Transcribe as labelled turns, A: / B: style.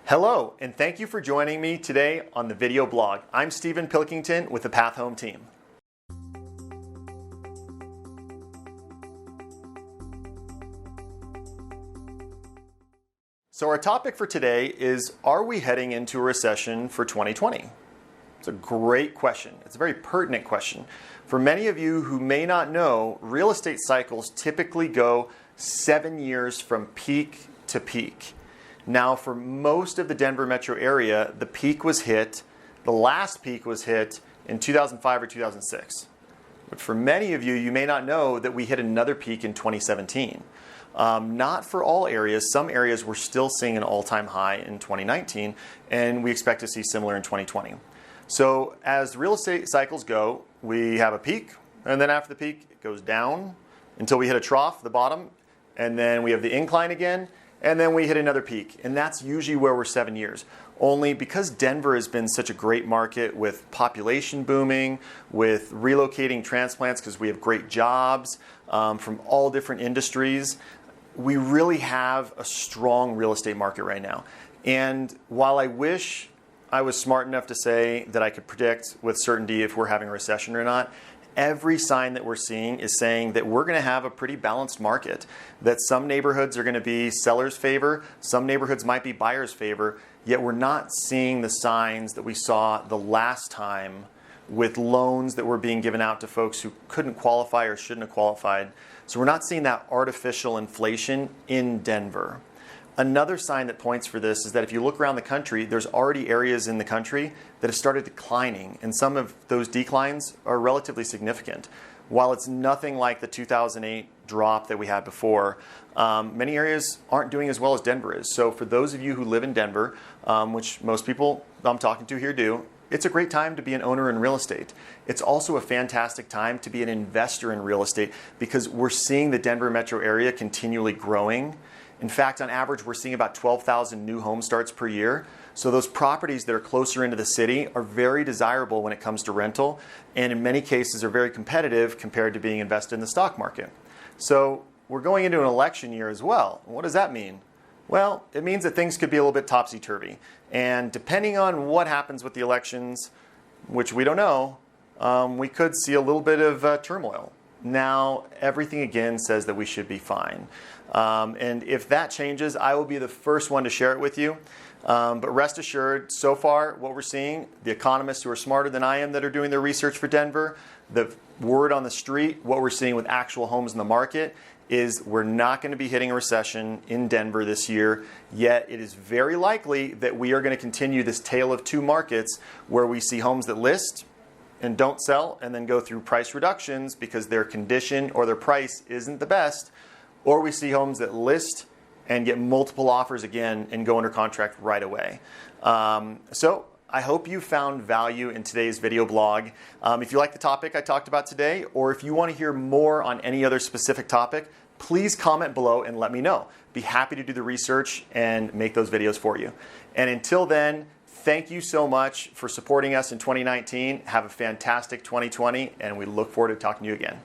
A: Hello, and thank you for joining me today on the video blog. I'm Stephen Pilkington with the Path Home team. So our topic for today is, are we heading into a recession for 2020? It's a great question. It's a very pertinent question. For many of you who may not know, real estate cycles typically go 7 years from peak to peak. Now, for most of the Denver metro area, the last peak was hit in 2005 or 2006. But for many of you, you may not know that we hit another peak in 2017. Not for all areas. Some areas we're still seeing an all-time high in 2019, and we expect to see similar in 2020. So as real estate cycles go, we have a peak, and then after the peak, it goes down until we hit a trough, the bottom, and then we have the incline again, and then we hit another peak. And that's usually where we're 7 years. Only because Denver has been such a great market with population booming, with relocating transplants because we have great jobs from all different industries, we really have a strong real estate market right now. And while I wish I was smart enough to say that I could predict with certainty if we're having a recession or not, every sign that we're seeing is saying that we're going to have a pretty balanced market, that some neighborhoods are going to be sellers' favor, some neighborhoods might be buyers' favor, yet we're not seeing the signs that we saw the last time with loans that were being given out to folks who couldn't qualify or shouldn't have qualified. So we're not seeing that artificial inflation in Denver. Another sign that points for this is that if you look around the country, there's already areas in the country that have started declining, and some of those declines are relatively significant. While it's nothing like the 2008 drop that we had before, many areas aren't doing as well as Denver is. So for those of you who live in Denver, which most people I'm talking to here do, it's a great time to be an owner in real estate. It's also a fantastic time to be an investor in real estate because we're seeing the Denver metro area continually growing. In fact, on average, we're seeing about 12,000 new home starts per year. So those properties that are closer into the city are very desirable when it comes to rental, and in many cases are very competitive compared to being invested in the stock market. So we're going into an election year as well. What does that mean? Well, it means that things could be a little bit topsy-turvy. And depending on what happens with the elections, which we don't know, we could see a little bit of turmoil. Now, everything again says that we should be fine. And if that changes, I will be the first one to share it with you. But rest assured, so far, what we're seeing, the economists who are smarter than I am that are doing their research for Denver, the word on the street, what we're seeing with actual homes in the market, is we're not going to be hitting a recession in Denver this year, yet it is very likely that we are going to continue this tale of two markets where we see homes that list and don't sell and then go through price reductions because their condition or their price isn't the best, or we see homes that list and get multiple offers again and go under contract right away. So I hope you found value in today's video blog. If you like the topic I talked about today, or if you want to hear more on any other specific topic, please comment below and let me know. Be happy to do the research and make those videos for you. And until then, thank you so much for supporting us in 2019. Have a fantastic 2020, and we look forward to talking to you again.